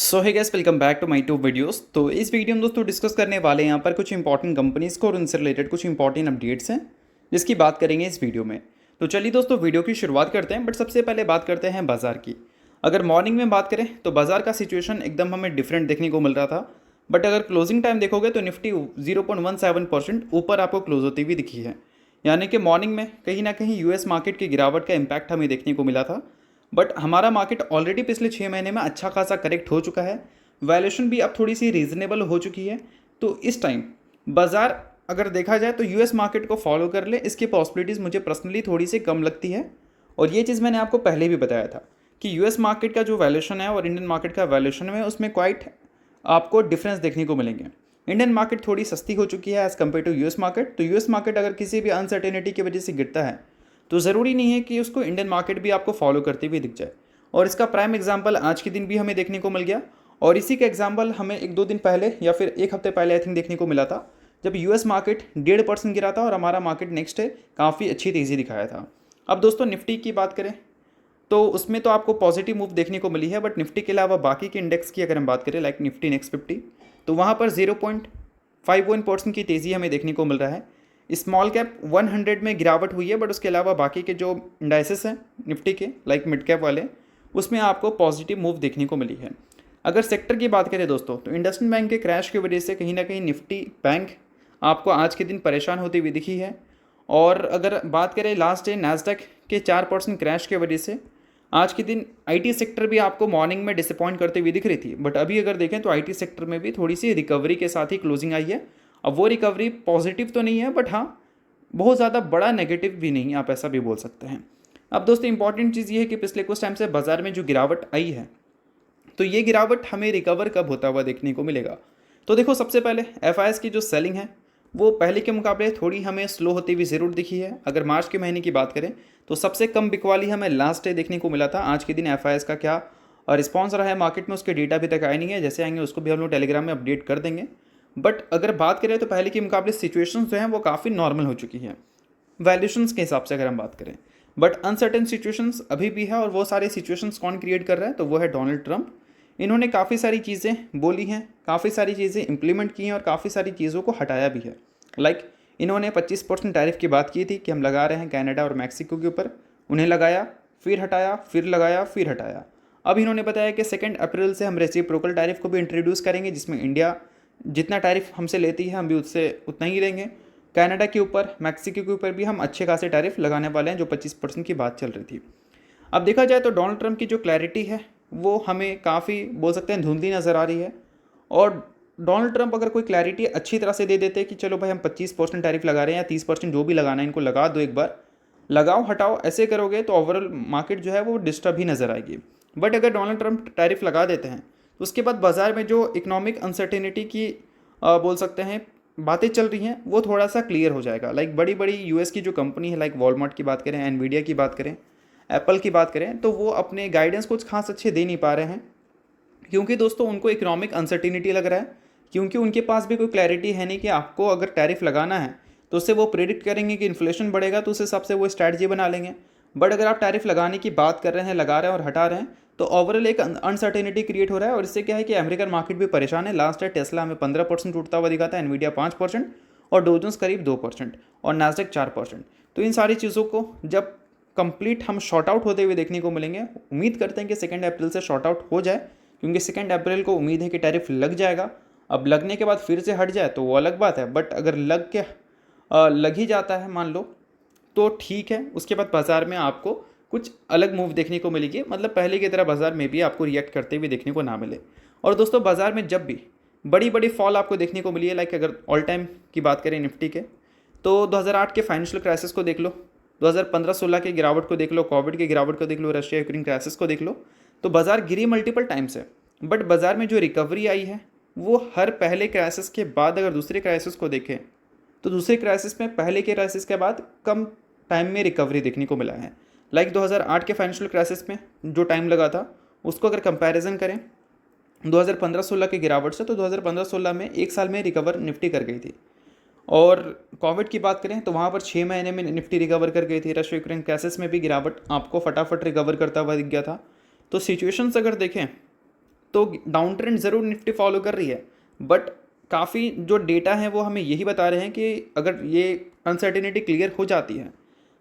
So hi guys, welcome back to my two videos. तो इस video में दोस्तों डिस्कस करने वाले हैं यहाँ पर कुछ इंपॉर्टेंट कंपनीज़ को और उनसे रिलेटेड कुछ इंपॉर्टेंट अपडेट्स हैं जिसकी बात करेंगे इस वीडियो में। तो चलिए दोस्तों वीडियो की शुरुआत करते हैं, बट सबसे पहले बात करते हैं बाज़ार की। अगर मॉर्निंग में बात करें तो बाज़ार का सिचुएशन एकदम हमें डिफरेंट देखने को मिल रहा था, बट अगर क्लोजिंग टाइम देखोगे तो निफ्टी 0.17% ऊपर आपको क्लोज होती हुई दिखी है। यानी कि मॉर्निंग में कहीं ना कहीं यूएस मार्केट की गिरावट का इम्पैक्ट हमें देखने को मिला था, बट हमारा मार्केट ऑलरेडी पिछले 6 महीने में अच्छा खासा करेक्ट हो चुका है। वैल्यूएशन भी अब थोड़ी सी रीजनेबल हो चुकी है। तो इस टाइम बाज़ार अगर देखा जाए तो यूएस मार्केट को फॉलो कर ले, इसकी पॉसिबिलिटीज़ मुझे पर्सनली थोड़ी सी कम लगती है। और ये चीज़ मैंने आपको पहले भी बताया था कि यूएस मार्केट का जो वैल्यूएशन है और इंडियन मार्केट का वैल्यूएशन है उसमें क्वाइट आपको डिफरेंस देखने को मिलेंगे। इंडियन मार्केट थोड़ी सस्ती हो चुकी है as compared to US market. तो यूएस मार्केट अगर किसी भी अनसर्टेनिटी की वजह से गिरता है तो ज़रूरी नहीं है कि उसको इंडियन मार्केट भी आपको फॉलो करते हुए दिख जाए। और इसका प्राइम एग्जांपल आज के दिन भी हमें देखने को मिल गया। और इसी का एग्जांपल हमें एक दो दिन पहले या फिर एक हफ्ते पहले आई थिंक देखने को मिला था, जब यूएस मार्केट 1.5% गिरा था और हमारा मार्केट नेक्स्ट डे काफ़ी अच्छी तेज़ी दिखाया था। अब दोस्तों निफ्टी की बात करें तो उसमें तो आपको पॉजिटिव मूव देखने को मिली है, बट निफ्टी के अलावा बाकी के इंडेक्स की अगर हम बात करें लाइक निफ्टी नेक्स्ट 50, तो वहाँ पर 0.51% की तेज़ी हमें देखने को मिल रहा है। स्मॉल कैप 100 में गिरावट हुई है, बट उसके अलावा बाकी के जो इंडाइसेस हैं निफ्टी के लाइक मिड कैप वाले, उसमें आपको पॉजिटिव मूव देखने को मिली है। अगर सेक्टर की बात करें दोस्तों तो इंडस्ट्रियल बैंक के क्रैश की वजह से कहीं ना कहीं निफ्टी बैंक आपको आज के दिन परेशान होती हुई दिखी है। और अगर बात करें लास्ट डे नैस्डैक के 4% क्रैश की वजह से आज के दिन आईटी सेक्टर भी आपको मॉर्निंग में डिसअपॉइंट करते हुए दिख रही थी, बट अभी अगर देखें तो आईटी सेक्टर में भी थोड़ी सी रिकवरी के साथ ही क्लोजिंग आई है। अब वो रिकवरी पॉजिटिव तो नहीं है, बट हाँ बहुत ज़्यादा बड़ा नेगेटिव भी नहीं, आप ऐसा भी बोल सकते हैं। अब दोस्तों इंपॉर्टेंट चीज़ ये है कि पिछले कुछ टाइम से बाज़ार में जो गिरावट आई है, तो ये गिरावट हमें रिकवर कब होता हुआ देखने को मिलेगा। तो देखो सबसे पहले एफआईएस की जो सेलिंग है वो पहले के मुकाबले थोड़ी हमें स्लो होती हुई ज़रूर दिखी है। अगर मार्च के महीने की बात करें तो सबसे कम बिकवाली हमें लास्ट डे देखने को मिला था। आज के दिन एफआईएस का क्या रिस्पॉन्स रहा है मार्केट में उसके डेटा अभी तक आए नहीं है, जैसे आएंगे उसको भी हम लोग टेलीग्राम में अपडेट कर देंगे। बट अगर बात करें तो पहले के मुकाबले सिचुएशन जो हैं वो काफ़ी नॉर्मल हो चुकी हैं वैल्यूशंस के हिसाब से अगर हम बात करें। बट अनसर्टेन सिचुएशंस अभी भी है, और वो सारे सिचुएशंस कौन क्रिएट कर रहा है तो वो है डोनाल्ड ट्रंप। इन्होंने काफ़ी सारी चीज़ें बोली हैं, काफ़ी सारी चीज़ें इंप्लीमेंट की हैं और काफ़ी सारी चीज़ों को हटाया भी है। लाइक इन्होंने 25% टैरिफ की बात की थी कि हम लगा रहे हैं कनाडा और मैक्सिको के ऊपर, उन्हें लगाया, फिर हटाया, फिर लगाया, फिर हटाया। अब इन्होंने बताया कि 2 अप्रैल से हम रेसिप्रोकल टैरिफ को भी इंट्रोड्यूस करेंगे, जिसमें इंडिया जितना टैरिफ हमसे लेती है हम भी उससे उतना ही लेंगे। कनाडा के ऊपर, मैक्सिको के ऊपर भी हम अच्छे खासे टैरिफ लगाने वाले हैं, जो 25% की बात चल रही थी। अब देखा जाए तो डोनाल्ड ट्रंप की जो क्लैरिटी है वो हमें काफ़ी बोल सकते हैं धुंधली नज़र आ रही है। और डोनाल्ड ट्रंप अगर कोई क्लैरिटी अच्छी तरह से दे देते कि चलो भाई हम 25% टैरिफ लगा रहे हैं या 30% जो भी लगाना है इनको लगा दो, एक बार लगाओ हटाओ, ऐसे करोगे तो ओवरऑल मार्केट जो है वो डिस्टर्ब ही नज़र आएगी। बट अगर डोनाल्ड ट्रंप टैरिफ लगा देते हैं तो उसके बाद बाज़ार में जो इकोनॉमिक अनसर्टेनिटी की बोल सकते हैं बातें चल रही हैं वो थोड़ा सा क्लियर हो जाएगा। लाइक बड़ी बड़ी यूएस की जो कंपनी है लाइक वॉलमार्ट की बात करें, एनवीडिया की बात करें, एप्पल की बात करें, तो वो अपने गाइडेंस कुछ खास अच्छे दे नहीं पा रहे हैं, क्योंकि दोस्तों उनको इकोनॉमिक अनसर्टिनिटी लग रहा है। क्योंकि उनके पास भी कोई क्लैरिटी है नहीं कि आपको अगर टैरिफ लगाना है तो उससे वो प्रिडिक्ट करेंगे कि इन्फ्लेशन बढ़ेगा तो उस हिसाब से वो स्ट्रैटेजी बना लेंगे। बट अगर आप टैरिफ लगाने की बात कर रहे हैं, लगा रहे हैं और हटा रहे हैं, तो ओवरऑल एक अनसर्टेनिटी क्रिएट हो रहा है। और इससे क्या है कि अमेरिकन मार्केट भी परेशान है। लास्ट ईयर टेस्ला हमें 15% टूटता हुआ दिखा था, एनवीडिया 5% और डॉ जोन्स करीब 2% और नास्डैक 4%। तो इन सारी चीज़ों को जब कंप्लीट हम शॉर्ट आउट होते हुए देखने को मिलेंगे, उम्मीद करते हैं कि 2 अप्रैल से शॉर्ट आउट हो जाए, क्योंकि 2 अप्रैल को उम्मीद है कि टैरिफ लग जाएगा। अब लगने के बाद फिर से हट जाए तो वो अलग बात है, बट अगर लग ही जाता है मान लो तो ठीक है, उसके बाद बाज़ार में आपको कुछ अलग मूव देखने को मिलेगी, मतलब पहले की तरह बाज़ार में भी आपको रिएक्ट करते हुए देखने को ना मिले। और दोस्तों बाज़ार में जब भी बड़ी बड़ी फॉल आपको देखने को मिली है, लाइक अगर ऑल टाइम की बात करें निफ्टी के, तो 2008 के फाइनेंशियल क्राइसिस को देख लो, 2015-16 की गिरावट को देख लो, कोविड की गिरावट को देख लो, रशिया यूक्रेन क्राइसिस को देख लो, तो बाज़ार गिरी मल्टीपल टाइम्स है। बट बाज़ार में जो रिकवरी आई है वो हर पहले क्राइसिस के बाद अगर दूसरे क्राइसिस को देखें तो दूसरे क्राइसिस में पहले के क्राइसिस के बाद कम टाइम में रिकवरी देखने को मिला है। लाइक 2008 के फाइनेंशियल क्राइसिस में जो टाइम लगा था उसको अगर कंपैरिजन करें 2015-16 की गिरावट से, तो 2015-16 में एक साल में रिकवर निफ्टी कर गई थी। और कोविड की बात करें तो वहाँ पर 6 महीने में निफ्टी रिकवर कर गई थी। रशिया यूक्रेन क्राइसिस में भी गिरावट आपको फटाफट रिकवर करता हुआ दिख गया था। तो सिचुएशंस अगर देखें तो डाउन ट्रेंड ज़रूर निफ्टी फॉलो कर रही है, बट काफ़ी जो डेटा है वो हमें यही बता रहे हैं कि अगर ये अनसर्टिनिटी क्लियर हो जाती है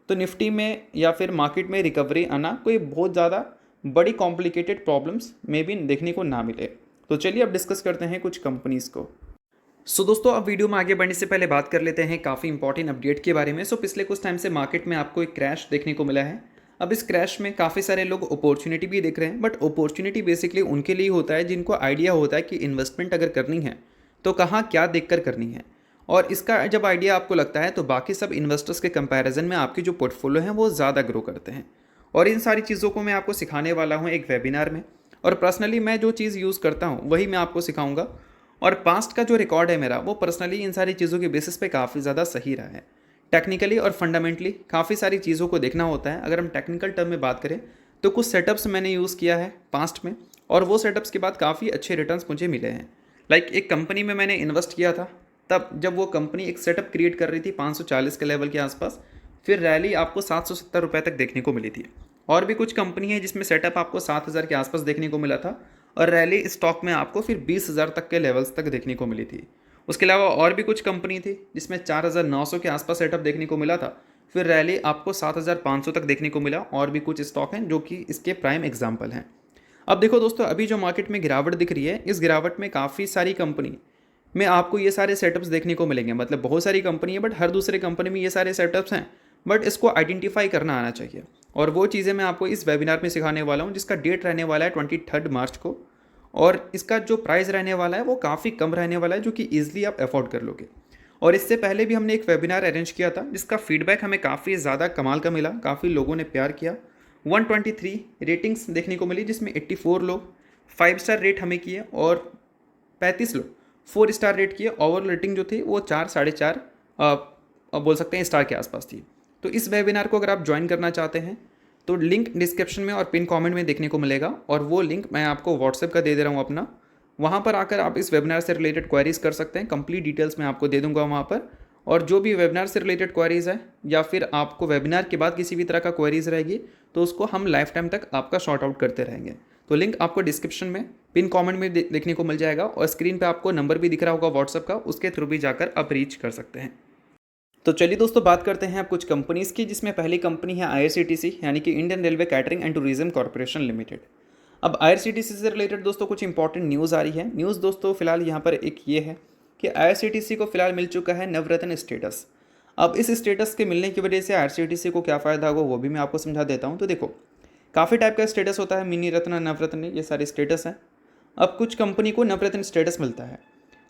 तो निफ्टी में या फिर मार्केट में रिकवरी आना कोई बहुत ज़्यादा बड़ी कॉम्प्लिकेटेड प्रॉब्लम्स में भी देखने को ना मिले। तो चलिए अब डिस्कस करते हैं कुछ कंपनीज़ को। दोस्तों अब वीडियो में आगे बढ़ने से पहले बात कर लेते हैं काफ़ी इंपॉर्टेंट अपडेट के बारे में। पिछले कुछ टाइम से मार्केट में आपको एक क्रैश देखने को मिला है। अब इस क्रैश में काफ़ी सारे लोग अपॉर्चुनिटी भी देख रहे हैं, बट अपॉर्चुनिटी बेसिकली उनके लिए होता है जिनको आइडिया होता है कि इन्वेस्टमेंट अगर करनी है तो कहाँ क्या देखकर करनी है। और इसका जब आइडिया आपको लगता है तो बाकी सब इन्वेस्टर्स के कंपैरिजन में आपकी जो पोर्टफोलियो है वो ज़्यादा ग्रो करते हैं। और इन सारी चीज़ों को मैं आपको सिखाने वाला हूँ एक वेबिनार में, और पर्सनली मैं जो चीज़ यूज़ करता हूँ वही मैं आपको सिखाऊंगा। और पास्ट का जो रिकॉर्ड है मेरा वो पर्सनली इन सारी चीज़ों के बेसिस पे काफ़ी ज़्यादा सही रहा है। टेक्निकली और फंडामेंटली काफ़ी सारी चीज़ों को देखना होता है। अगर हम टेक्निकल टर्म में बात करें तो कुछ सेटअप्स मैंने यूज़ किया है पास्ट में, और वो सेटअप्स के बाद काफ़ी अच्छे रिटर्न्स मुझे मिले हैं। एक कंपनी में मैंने इन्वेस्ट किया था, तब जब वो कंपनी एक सेटअप क्रिएट कर रही थी 540 के लेवल के आसपास, फिर रैली आपको 770 रुपये तक देखने को मिली थी। और भी कुछ कंपनी है जिसमें सेटअप आपको 7000 के आसपास देखने को मिला था, और रैली स्टॉक में आपको फिर 20,000 तक के लेवल्स तक देखने को मिली थी। उसके अलावा और भी कुछ कंपनी थी जिसमें 4,900 के आसपास सेटअप देखने को मिला था, फिर रैली आपको 7,500 तक देखने को मिला। और भी कुछ स्टॉक हैं जो कि इसके प्राइम एग्जाम्पल हैं। अब देखो दोस्तों, अभी जो मार्केट में गिरावट दिख रही है, इस गिरावट में काफ़ी सारी कंपनी में आपको ये सारे सेटअप्स देखने को मिलेंगे। मतलब बहुत सारी कंपनी है, बट हर दूसरे कंपनी में ये सारे सेटअप्स हैं, बट इसको आइडेंटिफाई करना आना चाहिए। और वो चीज़ें मैं आपको इस वेबिनार में सिखाने वाला हूँ, जिसका डेट रहने वाला है 23 मार्च को। और इसका जो प्राइस रहने वाला है वो काफ़ी कम रहने वाला है, जो कि ईजिली आप अफोर्ड कर लोगे। और इससे पहले भी हमने एक वेबिनार अरेंज किया था जिसका फीडबैक हमें काफ़ी ज़्यादा कमाल का मिला, काफ़ी लोगों ने प्यार किया। 123 रेटिंग्स देखने को मिली, जिसमें 84 लोग 5 स्टार रेट हमें किए और 35 लोग 4 स्टार रेट किए। ओवरऑल रेटिंग जो थी वो 4 साढ़े 4 बोल सकते हैं स्टार के आसपास थी। तो इस वेबिनार को अगर आप ज्वाइन करना चाहते हैं तो लिंक डिस्क्रिप्शन में और पिन कमेंट में देखने को मिलेगा, और वो लिंक मैं आपको व्हाट्सएप का दे दे रहा हूँ अपना। वहाँ पर आकर आप इस वेबिनार से रिलेटेड क्वेरीज कर सकते हैं। कंप्लीट डिटेल्स मैं आपको दे दूंगा वहाँ पर। और जो भी वेबिनार से रिलेटेड क्वेरीज है या फिर आपको वेबिनार के बाद किसी भी तरह का क्वेरीज रहेगी तो उसको हम लाइफ टाइम तक आपका शॉर्ट आउट करते रहेंगे। तो लिंक आपको डिस्क्रिप्शन में पिन कमेंट में देखने को मिल जाएगा, और स्क्रीन पे आपको नंबर भी दिख रहा होगा व्हाट्सएप का, उसके थ्रू भी जाकर आप रीच कर सकते हैं। तो चलिए दोस्तों, बात करते हैं अब कुछ कंपनीज़ की, जिसमें पहली कंपनी है IRCTC यानी कि Indian railway catering and tourism corporation limited. अब IRCTC से रिलेटेड दोस्तों कुछ इंपॉर्टेंट न्यूज़ आ रही है। न्यूज़ दोस्तों फिलहाल यहाँ पर एक ये है कि IRCTC को फिलहाल मिल चुका है नवरत्न स्टेटस। अब इस स्टेटस के मिलने की वजह से IRCTC को क्या फ़ायदा होगा वो भी मैं आपको समझा देता हूँ। तो देखो, काफ़ी टाइप का स्टेटस होता है, मिनी रत्न, नवरत्न, ये सारे स्टेटस हैं। अब कुछ कंपनी को नवरत्न स्टेटस मिलता है।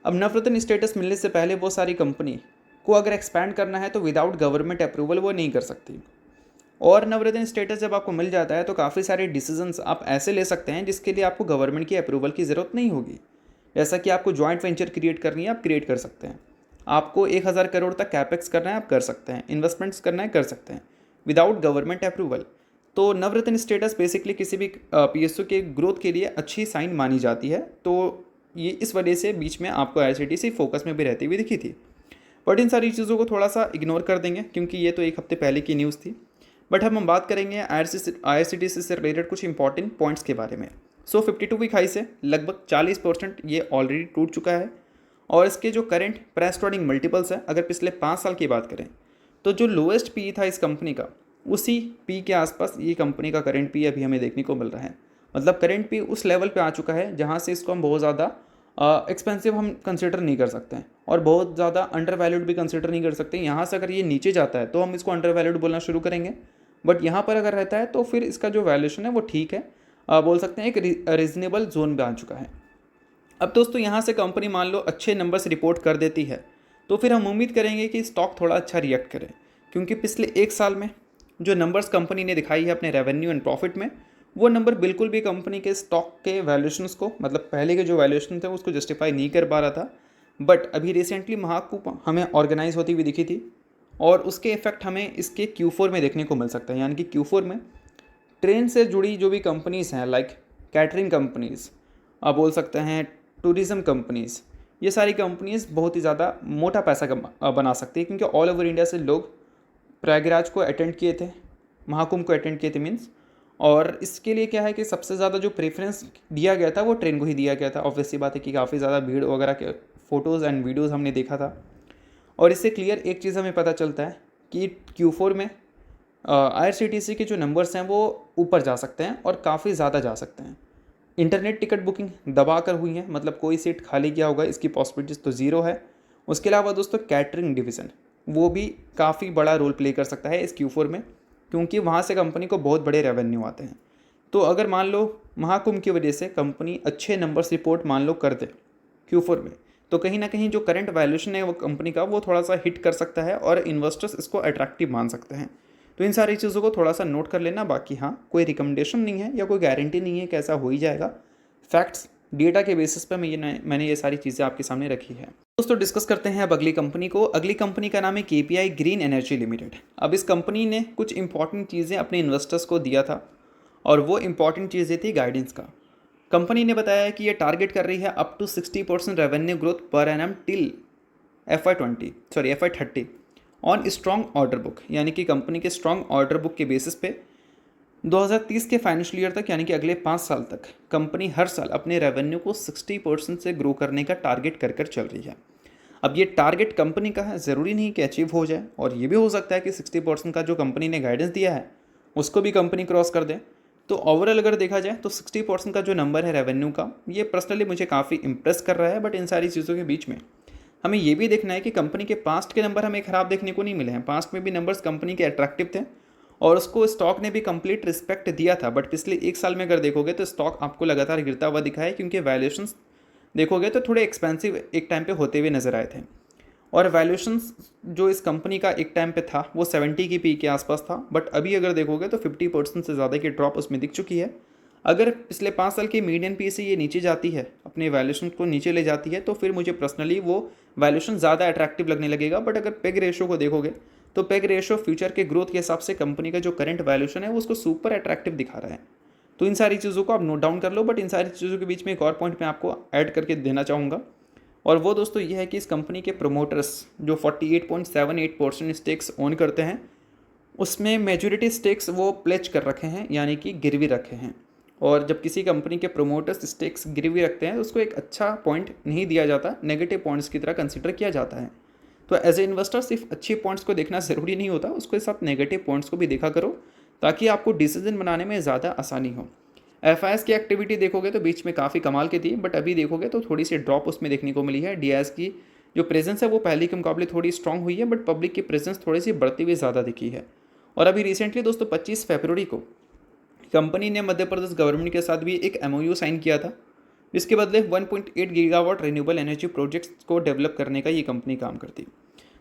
अब नवरत्न स्टेटस मिलने से पहले वो सारी कंपनी को अगर एक्सपैंड करना है तो विदाउट गवर्नमेंट अप्रूवल वो नहीं कर सकती। और नवरत्न स्टेटस जब आपको मिल जाता है तो काफ़ी सारे डिसीजंस आप ऐसे ले सकते हैं जिसके लिए आपको गवर्नमेंट की अप्रूवल की ज़रूरत नहीं होगी। जैसा कि आपको जॉइंट वेंचर क्रिएट करनी है, आप क्रिएट कर सकते हैं। आपको 1000 करोड़ तक कैपेक्स करना है, आप कर सकते हैं। इन्वेस्टमेंट्स करना है, कर सकते हैं, विदाउट गवर्नमेंट अप्रूवल। तो नवरत्न स्टेटस बेसिकली किसी भी PSU के ग्रोथ के लिए अच्छी साइन मानी जाती है। तो ये इस वजह से बीच में आपको IRCTC फोकस में भी रहती हुई दिखी थी। बट इन सारी चीज़ों को थोड़ा सा इग्नोर कर देंगे क्योंकि ये तो एक हफ्ते पहले की न्यूज़ थी। बट हम बात करेंगे IRCTC से रिलेटेड कुछ इंपॉर्टेंट पॉइंट्स के बारे में। 52 वीक हाई से लगभग 40% ये ऑलरेडी टूट चुका है। और इसके जो करंट प्राइस ट्रेडिंग मल्टीपल्स है, अगर पिछले 5 साल की बात करें तो जो लोएस्ट PE था इस कंपनी का, उसी PE के आसपास ये कंपनी का करंट PE अभी हमें देखने को मिल रहा है। मतलब करंट PE उस लेवल पे आ चुका है जहाँ से इसको हम बहुत ज़्यादा एक्सपेंसिव हम कंसिडर नहीं कर सकते हैं, और बहुत ज़्यादा अंडर वैल्यूड भी कंसिडर नहीं कर सकते। यहाँ से अगर ये नीचे जाता है तो हम इसको अंडर वैल्यूड बोलना शुरू करेंगे, बट यहाँ पर अगर रहता है तो फिर इसका जो वैल्यूएशन है वो ठीक है, बोल सकते हैं एक रीजनेबल जोन में आ चुका है। अब दोस्तों यहाँ से कंपनी मान लो अच्छे नंबर्स रिपोर्ट कर देती है तो फिर हम उम्मीद करेंगे कि स्टॉक थोड़ा अच्छा रिएक्ट करे, क्योंकि पिछले 1 साल में जो नंबर्स कंपनी ने दिखाई है अपने रेवेन्यू एंड प्रॉफिट में, वो नंबर बिल्कुल भी कंपनी के स्टॉक के वैल्यूएशंस को, मतलब पहले के जो वैल्यूएशन थे उसको जस्टिफाई नहीं कर पा रहा था। बट अभी रिसेंटली महाकूप हमें ऑर्गेनाइज होती हुई दिखी थी, और उसके इफेक्ट हमें इसके Q4 में देखने को मिल सकता है। यानी कि Q4 में ट्रेन से जुड़ी जो भी कंपनीज़ हैं, लाइक कैटरिंग कंपनीज़, आप बोल सकते हैं टूरिज़्म कंपनीज़, ये सारी कंपनीज़ बहुत ही ज़्यादा मोटा पैसा बना सकती है, क्योंकि ऑल ओवर इंडिया से लोग प्रयागराज को अटेंड किए थे, महाकुंभ को अटेंड किए थे मीन्स, और इसके लिए क्या है कि सबसे ज़्यादा जो प्रेफरेंस दिया गया था वो ट्रेन को ही दिया गया था। ऑब्वियसली बात है कि काफ़ी ज़्यादा भीड़ वगैरह के फ़ोटोज़ एंड वीडियोज़ हमने देखा था। और इससे क्लियर एक चीज़ हमें पता चलता है कि Q4 में IRCTC के जो नंबर्स हैं वो ऊपर जा सकते हैं और काफ़ी ज़्यादा जा सकते हैं। इंटरनेट टिकट बुकिंग दबा कर हुई है, मतलब कोई सीट खाली क्या होगा इसकी पॉसिबिलिटीज़ तो ज़ीरो है। उसके अलावा दोस्तों कैटरिंग डिवीज़न वो भी काफ़ी बड़ा रोल प्ले कर सकता है इस Q4 में, क्योंकि वहाँ से कंपनी को बहुत बड़े रेवेन्यू आते हैं। तो अगर मान लो महाकुंभ की वजह से कंपनी अच्छे नंबर्स रिपोर्ट मान लो कर दे Q4 में, तो कहीं ना कहीं जो करंट वैल्यूशन है वो कंपनी का वो थोड़ा सा हिट कर सकता है और इन्वेस्टर्स इसको अट्रैक्टिव मान सकते हैं। तो इन सारी चीज़ों को थोड़ा सा नोट कर लेना। बाकी हाँ, कोई रिकमेंडेशन नहीं है या कोई गारंटी नहीं है कि ऐसा हो ही जाएगा। फैक्ट्स डेटा के बेसिस पर मैंने ये सारी चीज़ें आपके सामने रखी है। दोस्तों डिस्कस करते हैं अब अगली कंपनी को। अगली कंपनी का नाम है KPI ग्रीन एनर्जी लिमिटेड। अब इस कंपनी ने कुछ इंपॉर्टेंट चीज़ें अपने इन्वेस्टर्स को दिया था और वो इंपॉर्टेंट चीज़ें थी गाइडेंस का। कंपनी ने बताया कि ये टारगेट कर रही है up to 60% revenue growth per annum till FY30 on strong order book, यानी कि कंपनी के स्ट्रॉन्ग ऑर्डर बुक के बेसिस पे 2030 के फाइनेंशियल ईयर तक यानी कि अगले 5 साल तक कंपनी हर साल अपने रेवेन्यू को 60% से ग्रो करने का टारगेट कर चल रही है। अब ये टारगेट कंपनी का है, ज़रूरी नहीं कि अचीव हो जाए, और ये भी हो सकता है कि 60% का जो कंपनी ने गाइडेंस दिया है उसको भी कंपनी क्रॉस कर दे। तो ओवरऑल अगर देखा जाए तो 60% का जो नंबर है रेवेन्यू का, ये पर्सनली मुझे काफ़ी इंप्रेस कर रहा है। बट इन सारी चीज़ों के बीच में हमें ये भी देखना है कि कंपनी के पास्ट के नंबर हमें ख़राब देखने को नहीं मिले हैं। पास्ट में भी नंबर्स कंपनी के अट्रैक्टिव थे और उसको स्टॉक ने भी कंप्लीट रिस्पेक्ट दिया था। बट पिछले 1 साल में अगर देखोगे तो स्टॉक आपको लगातार गिरता हुआ दिखा है, क्योंकि वैल्यूएशंस देखोगे तो थोड़े एक्सपेंसिव एक टाइम पे होते हुए नज़र आए थे। और वैल्यूएशंस जो इस कंपनी का एक टाइम पे था वो 70 की पी के आसपास था, बट अभी अगर देखोगे तो 50% से ज़्यादा की ड्रॉप उसमें दिख चुकी है। अगर पिछले 5 साल की मीडियन पी से ये नीचे जाती है, अपने वैल्यूएशन को नीचे ले जाती है, तो फिर मुझे पर्सनली वो वैल्यूएशन ज़्यादा अट्रैक्टिव लगने लगेगा। बट अगर पेग रेशो को देखोगे तो पेग रेशो फ्यूचर के ग्रोथ के हिसाब से कंपनी का जो करंट वैल्यूएशन है वो उसको सुपर अट्रैक्टिव दिखा रहा है। तो इन सारी चीज़ों को आप नोट डाउन कर लो। बट इन सारी चीज़ों के बीच में एक और पॉइंट मैं आपको ऐड करके देना चाहूँगा, और वो दोस्तों ये है कि इस कंपनी के प्रोमोटर्स जो 48.78% स्टेक्स ओन करते हैं, उसमें मेजॉरिटी स्टेक्स वो प्लेज कर रखे हैं, यानी कि गिरवी रखे हैं। और जब किसी कंपनी के प्रोमोटर्स स्टेक्स गिरवी रखते हैं तो उसको एक अच्छा पॉइंट नहीं दिया जाता, नेगेटिव पॉइंट्स की तरह कंसिडर किया जाता है। तो एज ए इन्वेस्टर सिर्फ अच्छे पॉइंट्स को देखना ज़रूरी नहीं होता, उसके साथ नेगेटिव पॉइंट्स को भी देखा करो ताकि आपको डिसीजन बनाने में ज़्यादा आसानी हो। FIS की एक्टिविटी देखोगे तो बीच में काफ़ी कमाल की थी, बट अभी देखोगे तो थोड़ी सी ड्रॉप उसमें देखने को मिली है। DIS की जो प्रेजेंस है वो पहले के मुकाबले थोड़ी स्ट्रांग हुई है, बट पब्लिक की प्रेजेंस थोड़ी सी बढ़ती हुई ज़्यादा दिखी है। और अभी रिसेंटली दोस्तों 25 फरवरी को कंपनी ने मध्य प्रदेश गवर्नमेंट के साथ भी एक MOU साइन किया था, जिसके बदले 1.8 गीगावाट रिन्यूएबल एनर्जी प्रोजेक्ट्स को डेवलप करने का ये कंपनी काम करती।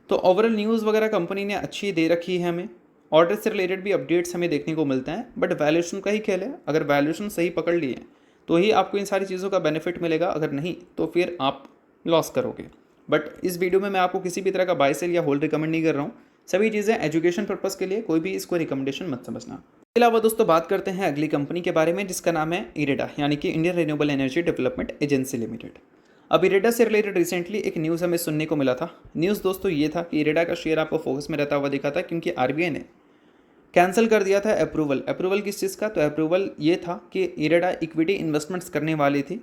तो ओवरऑल न्यूज़ वगैरह कंपनी ने अच्छी दे रखी है हमें, ऑर्डर से रिलेटेड भी अपडेट्स हमें देखने को मिलते हैं। बट वैल्यूएशन का ही खेल है, अगर वैल्यूएशन सही पकड़ लिए तो ही आपको इन सारी चीज़ों का बेनिफिट मिलेगा, अगर नहीं तो फिर आप लॉस करोगे। बट इस वीडियो में मैं आपको किसी भी तरह का बाय सेल या होल्ड रिकमेंड नहीं कर रहा हूँ, सभी चीज़ें एजुकेशन पर्पज़ के लिए, कोई भी इसको रिकमेंडेशन मत समझना। इसके अलावा दोस्तों बात करते हैं अगली कंपनी के बारे में, जिसका नाम है IREDA, यानी कि Indian renewable energy development agency limited. अब IREDA से रिलेटेड रिसेंटली एक न्यूज़ हमें सुनने को मिला था। न्यूज़ दोस्तों ये था कि IREDA का शेयर आपको फोकस में रहता हुआ दिखा था, क्योंकि RBI ने कैंसिल कर दिया था अप्रूवल किस चीज़ का, तो अप्रूवल ये था कि IREDA इक्विटी इन्वेस्टमेंट्स करने वाली थी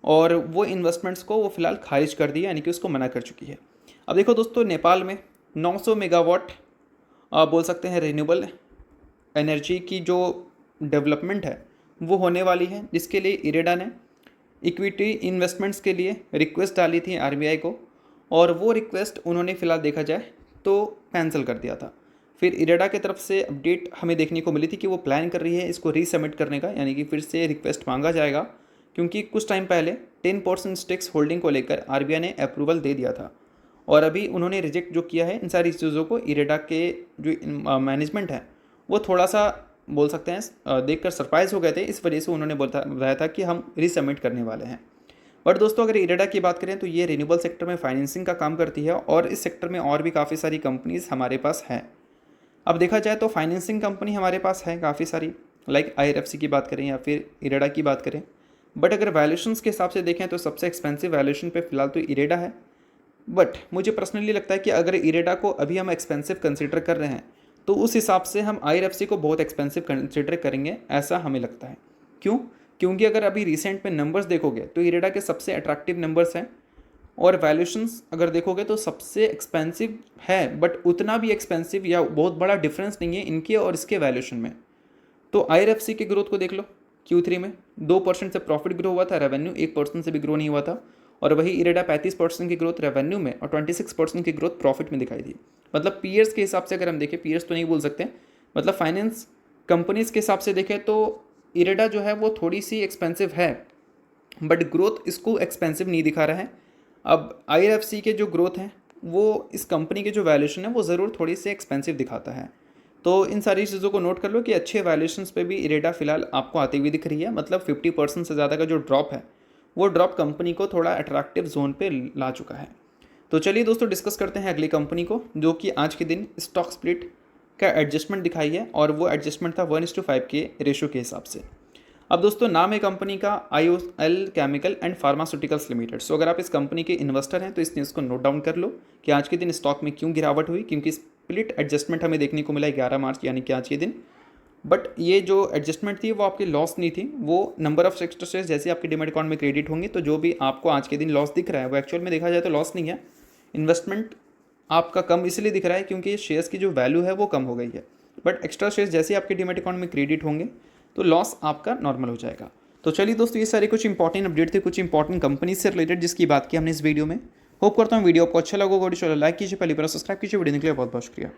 और वो इन्वेस्टमेंट्स को वो फिलहाल खारिज कर दिया, यानी कि उसको मना कर चुकी है। अब देखो दोस्तों, नेपाल में 900 मेगावाट बोल सकते हैं रिन्यूएबल एनर्जी की जो डेवलपमेंट है वो होने वाली है, जिसके लिए IREDA ने इक्विटी इन्वेस्टमेंट्स के लिए रिक्वेस्ट डाली थी RBI को, और वो रिक्वेस्ट उन्होंने फ़िलहाल देखा जाए तो कैंसिल कर दिया था। फिर IREDA की तरफ से अपडेट हमें देखने को मिली थी कि वो प्लान कर रही है इसको रीसबमिट करने का, यानी कि फिर से रिक्वेस्ट मांगा जाएगा, क्योंकि कुछ टाइम पहले 10% स्टेक्स होल्डिंग को लेकर RBI ने अप्रूवल दे दिया था, और अभी उन्होंने रिजेक्ट जो किया है इन सारी चीज़ों को। IREDA के जो मैनेजमेंट है वो थोड़ा सा बोल सकते हैं देखकर सरप्राइज हो गए थे, इस वजह से उन्होंने बताया था कि हम रीसबमिट करने वाले हैं। बट दोस्तों अगर IREDA की बात करें तो ये रिन्यूएबल सेक्टर में फाइनेंसिंग का काम करती है, और इस सेक्टर में और भी काफ़ी सारी कंपनीज़ हमारे पास हैं। अब देखा जाए तो फाइनेंसिंग कंपनी हमारे पास है काफ़ी सारी, लाइक IRFC की बात करें या फिर IREDA की बात करें। बट अगर वैल्यूशंस के हिसाब से देखें तो सबसे एक्सपेंसिव वैल्यूशन पे फिलहाल तो IREDA है। बट मुझे पर्सनली लगता है कि अगर IREDA को अभी हम एक्सपेंसिव कंसिडर कर रहे हैं तो उस हिसाब से हम IRFC को बहुत एक्सपेंसिव कंसिडर करेंगे, ऐसा हमें लगता है। क्यों? क्योंकि अगर अभी रिसेंट में नंबर्स देखोगे तो इरेडा के सबसे अट्रैक्टिव नंबर्स हैं, और वैल्यूशंस अगर देखोगे तो सबसे एक्सपेंसिव है, बट उतना भी एक्सपेंसिव या बहुत बड़ा डिफरेंस नहीं है इनके और इसके वैल्यूशन में। तो IRFC के ग्रोथ को देख लो, Q3 में 2% से प्रॉफिट ग्रो हुआ था, रेवेन्यू 1% से भी ग्रो नहीं हुआ था। और वही इरेडा 35% की ग्रोथ रेवेन्यू में और 26% की ग्रोथ प्रॉफिट में दिखाई दी। मतलब पीयर्स के हिसाब से अगर हम देखें, पीयर्स तो नहीं बोल सकते, मतलब फाइनेंस कंपनीज के हिसाब से देखें तो इरेडा जो है वो थोड़ी सी एक्सपेंसिव है, बट ग्रोथ इसको एक्सपेंसिव नहीं दिखा रहा है। अब IRFC के जो ग्रोथ है वो इस कंपनी के जो वैल्यूशन है वो ज़रूर थोड़ी सी एक्सपेंसिव दिखाता है। तो इन सारी चीज़ों को नोट कर लो कि अच्छे वैल्यूशंस पे भी इरेडा फिलहाल आपको आती हुई दिख रही है। मतलब 50% से ज़्यादा का जो ड्रॉप है वो ड्रॉप कंपनी को थोड़ा अट्रैक्टिव जोन पे ला चुका है। तो चलिए दोस्तों डिस्कस करते हैं अगली कंपनी को, जो कि आज के दिन स्टॉक स्प्लिट का एडजस्टमेंट दिखाई है, और वो एडजस्टमेंट था 1:5 के रेशो के हिसाब से। अब दोस्तों नाम है कंपनी का IOL chemical and pharmaceuticals limited. So अगर आप इस कंपनी के इन्वेस्टर हैं तो इस न्यूज़ को नोट डाउन कर लो कि आज के दिन स्टॉक में क्यों गिरावट हुई, क्योंकि स्प्लिट एडजस्टमेंट हमें देखने को मिला है 11 मार्च यानी कि आज के दिन। बट ये जो एडजस्टमेंट थी वो आपकी लॉस नहीं थी, वो नंबर ऑफ एक्स्ट्रा शेयर्स जैसे आपके डीमैट अकाउंट में क्रेडिट होंगे तो जो भी आपको आज के दिन लॉस दिख रहा है वो एक्चुअल में देखा जाए तो लॉस नहीं है। इन्वेस्टमेंट आपका कम इसलिए दिख रहा है क्योंकि शेयर्स की जो वैल्यू है वो कम हो गई है, बट एक्स्ट्रा शेयर्स जैसे आपके डीमैट अकाउंट में क्रेडिट होंगे तो लॉस आपका नॉर्मल हो जाएगा। तो चलिए दोस्तों ये सारे कुछ इंपॉर्टेंट अपडेट थे कुछ इंपॉर्टेंट कंपनी से रिलेटेड जिसकी बात की हमने इस वीडियो में। होप करता हूँ वीडियो आपको अच्छा लगा होगा। वीडियो लाइक कीजिए, पहली बार सब्सक्राइब कीजिए। वीडियो के लिए बहुत बहुत शुक्रिया।